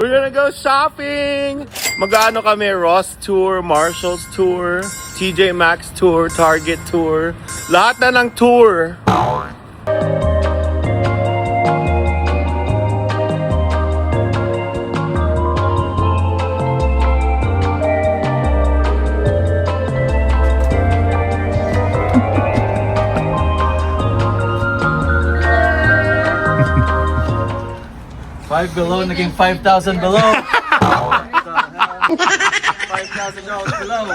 We're gonna go shopping! Mag-ano kami, Ross Tour, Marshalls Tour, TJ Maxx Tour, Target Tour. Lahat na ng tour. $5 below, naging 5,000 below. $5,000 below.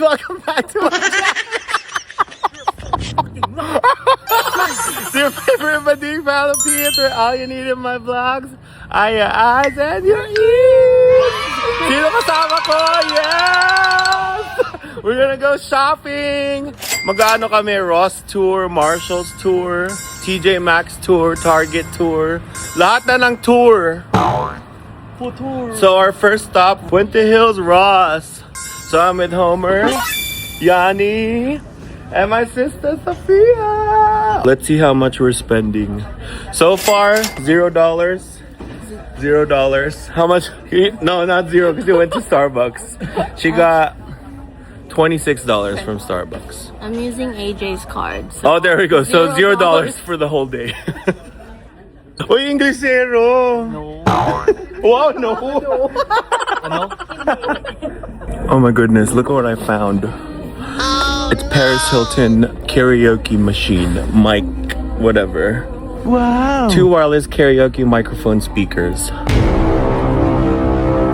Welcome back to my channel. Your favorite Bading Philippines, where all you need in my vlogs are your eyes and your ears. Sino kasama ko? Yes! We're gonna go shopping. Mag-ano kami, Ross Tour, Marshalls Tour, TJ Maxx Tour, Target Tour. Lahat na ng tour. So our first stop, Puente Hills, Ross. So I'm with Homer, Yanni, and my sister Sophia. Let's see how much we're spending. So far, $0. $0. How much? No, not zero, because we went to Starbucks. She got $26 from Starbucks. I'm using AJ's card. So Oh, there we go. So $0 for the whole day. Uy, Inglesero! No. Wow, no! Ano? Oh my goodness, look at what I found. It's Paris Hilton karaoke machine, mic, whatever. Wow. 2 wireless karaoke microphone speakers.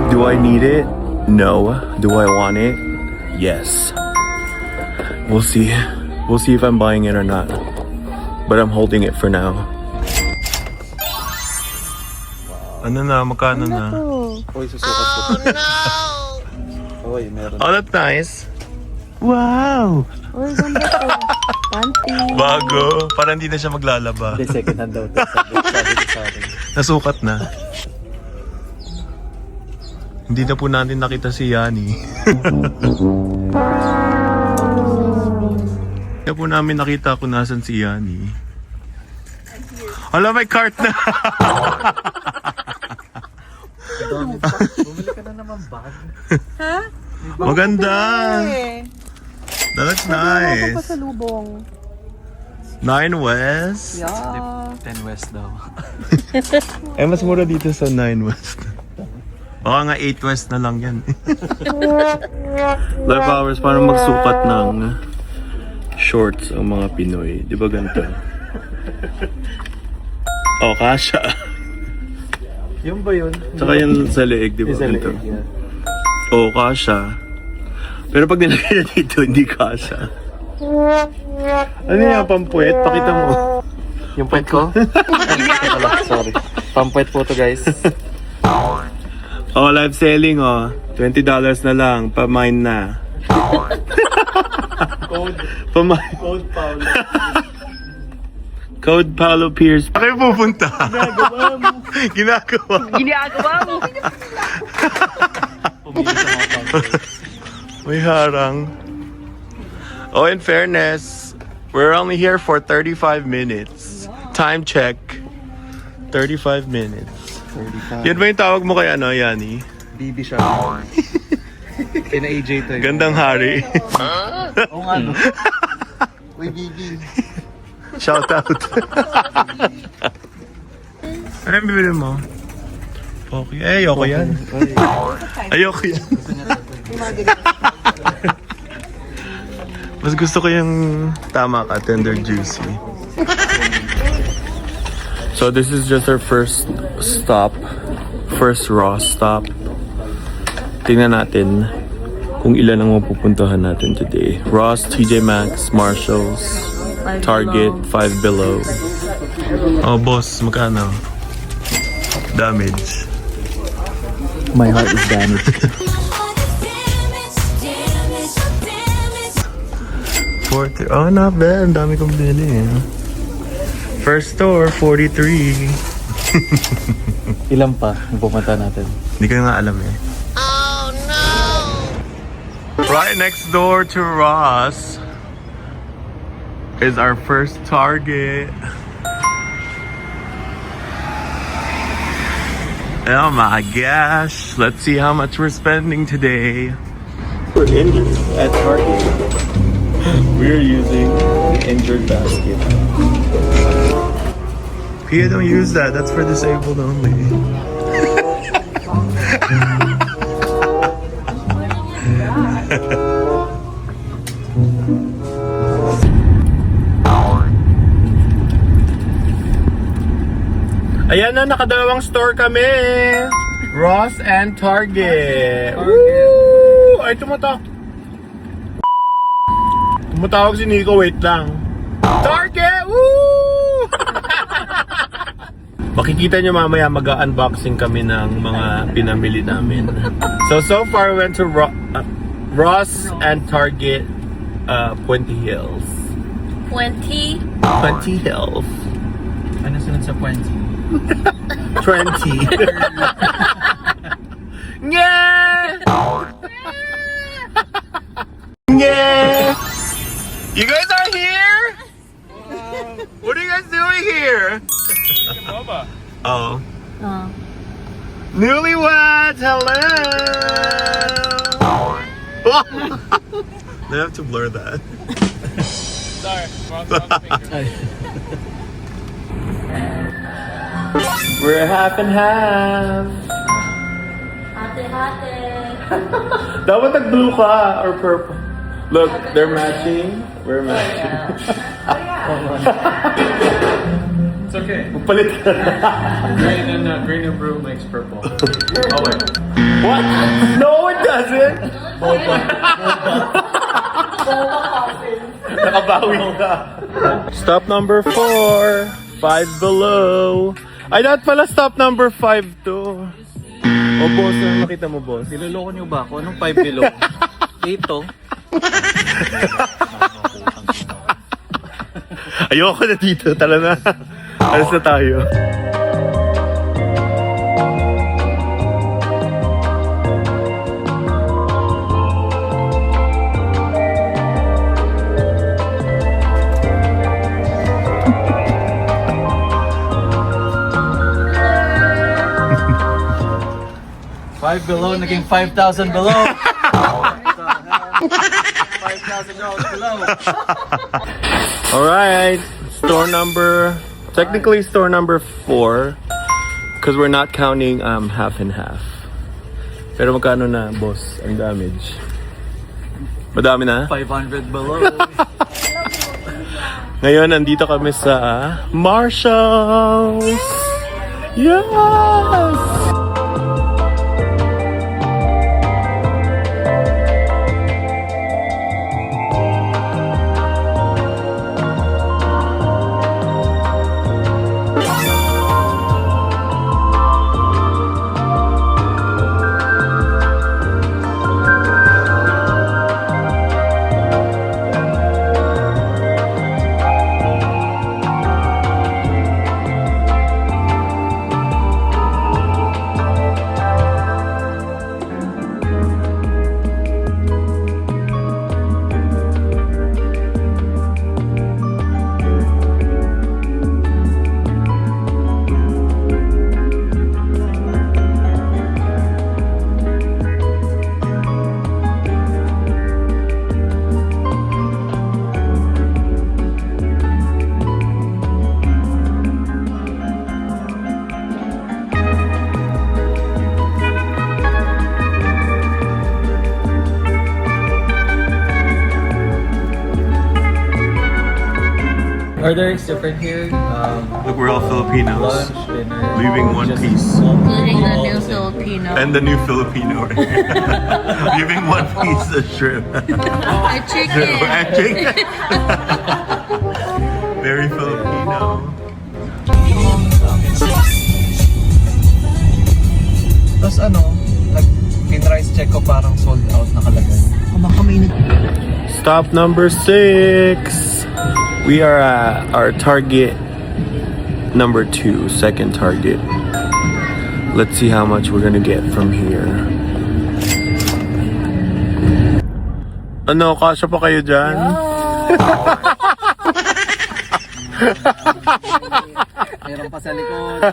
Do I need it? No. Do I want it? Yes. We'll see. We'll see if I'm buying it or not. But I'm holding it for now. Ano na? Magkano na? Uy, susukat ko. Uy, meron. Oh, that's nice. Wow! Uy, ganda to. Panty. Bago. Para hindi na siya maglalaba. Hindi, second hand daw to. Sabi ko sa atin. Nasukat na. Hindi na po natin nakita si Yani. Hindi na po namin nakita kung nasan si Yani. Hala, may cart na! Bumili ka na naman bag. Ha? Maganda! That looks nice. Pasalubong. 9 West. Yeah. 10 West daw. Eh, mas mura dito sa 9 West. Baka nga 8 West na lang yan. Live hours para magsukat ng shorts ang mga Pinoy. Di ba ganito? Oh, kasha. Yung ba yun? Tsaka yun sa leeg, di ba? Isa Ganito. leeg, yeah. Oo, kasha. Pero pag nilagay na dito, hindi kasha. Ano yung pampuwet? Pakita mo. Yung puwet ko? Sorry. Pampuwet po to, guys. Oh, live selling, oh. $20 na lang. Pa-mine na. Code. Pa-mine. Code Paul. Code Paulo Pierce. Bakit pupunta? Ginagawa mo. Ginagawa mo. Pumili sa mga pampuwet. May harang. Oh, in fairness, we're only here for 35 minutes. Time check. 35 minutes. 35. Yan ba yung tawag mo kay ano, Yani? BB siya. Kina AJ to eh. Gandang hari. Oo nga no. Uy, BB. Shout out. Ano yung bibili mo? Okay. Eh, ayoko yan. Ayoko yan. Mas gusto ko yung tama ka, tender juicy. So this is just our first stop. First Ross stop. Tingnan natin kung ilan ang mapupuntahan natin today. Ross, TJ Maxx, Marshalls, Target, Five Below. Oh boss, magkano? Damage. My heart is damaged. 40. Oh, not bad. Ang dami kong bili. First store, 43. Ilan pa yung pupunta natin? Hindi ko nga alam eh. Oh no! Right next door to Ross is our first Target. Oh my gosh. Let's see how much we're spending today. We're injured at Target. We're using the injured basket. Pia, don't use that. That's for disabled only. Ayan na, nakadalawang store kami. Ross and Target. Woo! Ay, tumatawag si Nico, wait lang. Target! Woo! Makikita nyo mamaya mag-unboxing kami ng mga pinamili namin. So far we went to Ross and Target Puente Hills. 20? Puente Hills. Ano sunod sa points? 20. Yeah! Yeah! You guys are here? What are you guys doing here? Oh. Newlyweds, hello! I have to blur that. Sorry, wrong finger. We're half and half. Hati-hati. Dapat nag-blue ka or purple. Look, they're matching. We're matching. It's okay. Palit ka na. Green and blue makes purple. Oh wait. What? No, it doesn't. Nakabawi ka. Stop number 4. Five Below. Ay, dapat pala stop number 5 to. O boss, ano nakita mo boss? Niloloko niyo ba ako? Anong 5 below? Dito. Ayoko na dito. Tala na. Alas na tayo. $5 below, naging 5,000 below. $5,000 below. Alright. Technically store number 4. Because we're not counting half and half. Pero magkano na, boss, ang damage? Madami na? 500 below. Ngayon, nandito kami sa Marshalls! Yes! Order is different here. Look, we're all Filipinos. Lunch, dinner. Leaving one just piece. Including the all new the same. Filipino. And the new Filipino. Leaving one piece of shrimp. A chicken. And chicken. Very Filipino. Tapos pin-rice check ko parang sold out nakalagay. Stop number 6. We are at our target number 2, second target. Let's see how much we're gonna get from here. Ano, kasya pa kayo dyan? Meron pa sa likod.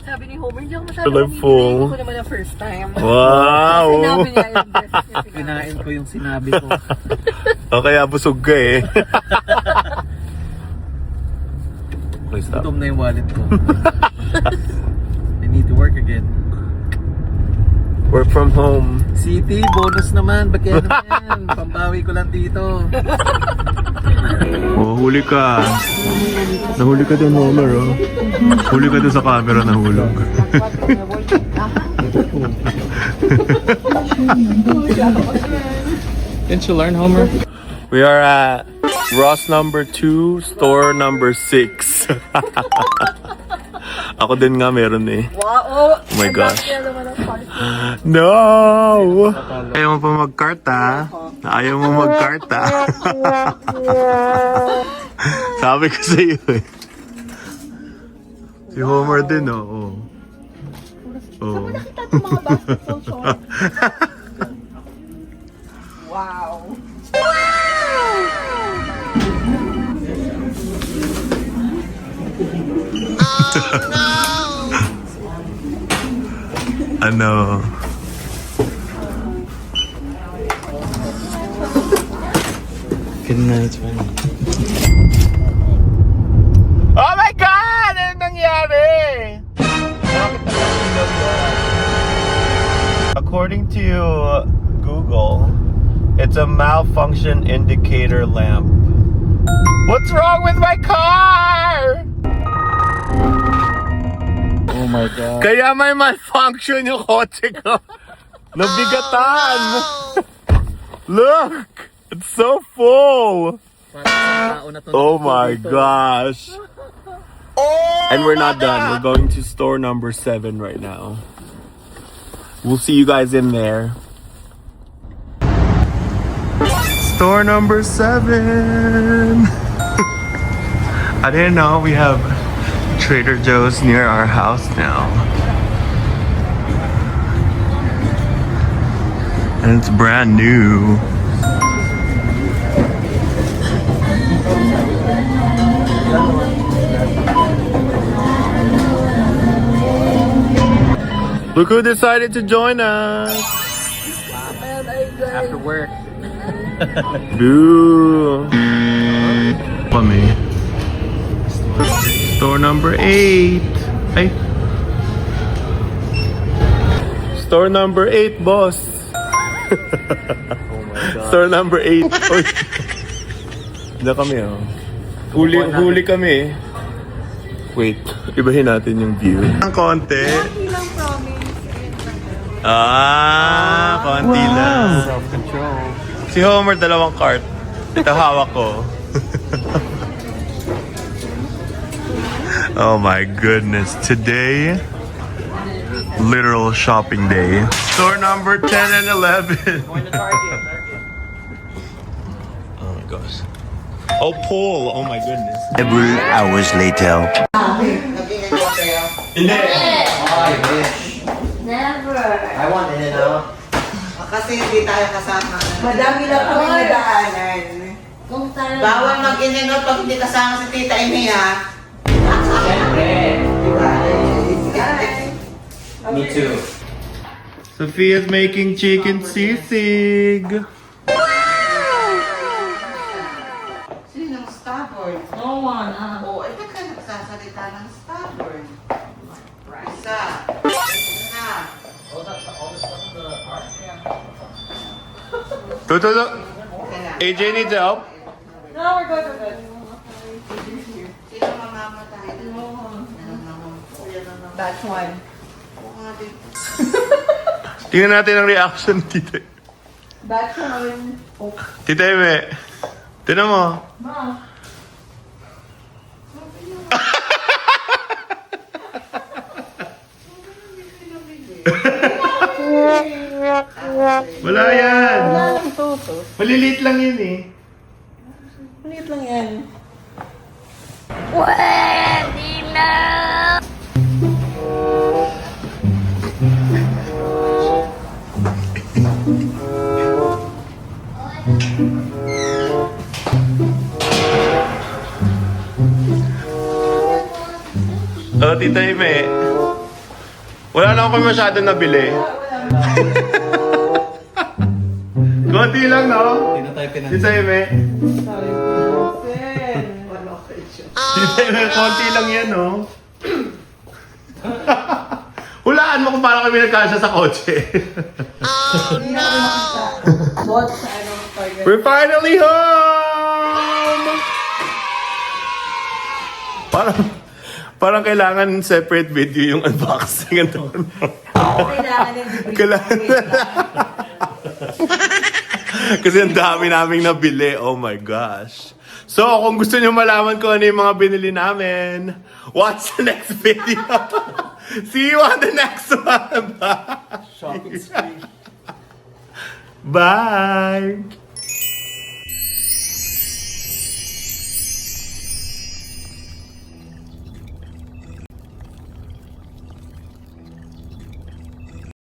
Sabi ni Homer, hindi ako masyado Colorful. Hindi ko naman ang first time. Wow! Sinabi niya yung best niya. Kinain ko yung sinabi ko. O kaya busog ka eh. Okay, stop. Gutom na yung wallet ko. I need to work again. Work from home. City, bonus naman. Ba't kaya naman? Pambawi ko lang dito. Oh, huli ka. Nahuli ka doon, Homer, oh. Huli ka doon sa camera, nahulog. Didn't you learn, Homer? We are at Ross number 2, store number 6. Ako din nga meron eh. Wow! Oh my gosh. Kaya naman ang party. No! Ayaw mo pa magkarta? Ayaw mo magkarta? Sabi ko sa iyo eh. Si Homer din, oh. Oh. Nakita itong mga basketball shorts. Wow! Ano? Good na, it's fine. Oh my God! Ano nangyari? According to Google, it's a malfunction indicator lamp. What's wrong with my car? Oh my God. Kaya may malfunction yung kotse ko. Nabigatan. Look! It's so full. Oh my gosh. And we're not done. We're going to store number 7 right now. We'll see you guys in there. Store number 7. I didn't know we have Trader Joe's near our house now. And it's brand new. Look who decided to join us. After work. Boo. Kami. Store number 8. Ay. Store number 8, boss. Store number 8. Oy. Diyan kami, oh. Huli kami. Wait, ibahin natin yung view. Ang konti. Konti lang. Self-control. Si Homer, 2 cart. Ito hawak ko. Oh my goodness. Today, literal shopping day. Store number 10 and 11. Oh my gosh. Oh, Paul. Oh my goodness. Several hours later. Never! I want in and out. Kasi hindi tayo kasama. Madami lang kami nadaanan. Kung tayo... Bawal mag-in and out pag hindi kasama si Tita Amy, ha? Me too. Sophia's making chicken sisig. Sinong stubborn? No one, Oo, eh, ba't ka nagsasalita ng stubborn? Isa. Isa. Tuto. AJ needs help. No, we're good, we're good. batch 1. Oo nga din. Tingnan natin ang reaction ni Tita. Batch 1. Oh, Tita Eme. Tingnan mo. ma. Wala yan. Wala lang ito. Maliliit lang yun eh. Maliit lang yan. Oh, Tita Eme. Wala na ako masyado nabili. Konti lang, no? Hindi na tayo Tita Eme. Sorry po, Sen. Wala kayo siya. Tita Eme, konti lang yan, no? Hulaan mo kung paano kami nagkasya sa kotse. Hindi na kami makita. Bot sa Target. We're finally home! Parang kailangan separate video yung unboxing. Kailangan din libre. Kailangan. Kasi ang dami naming nabili. Oh my gosh. So, kung gusto nyo malaman kung ano yung mga binili namin, watch the next video. See you on the next one. Shopping spree. Bye!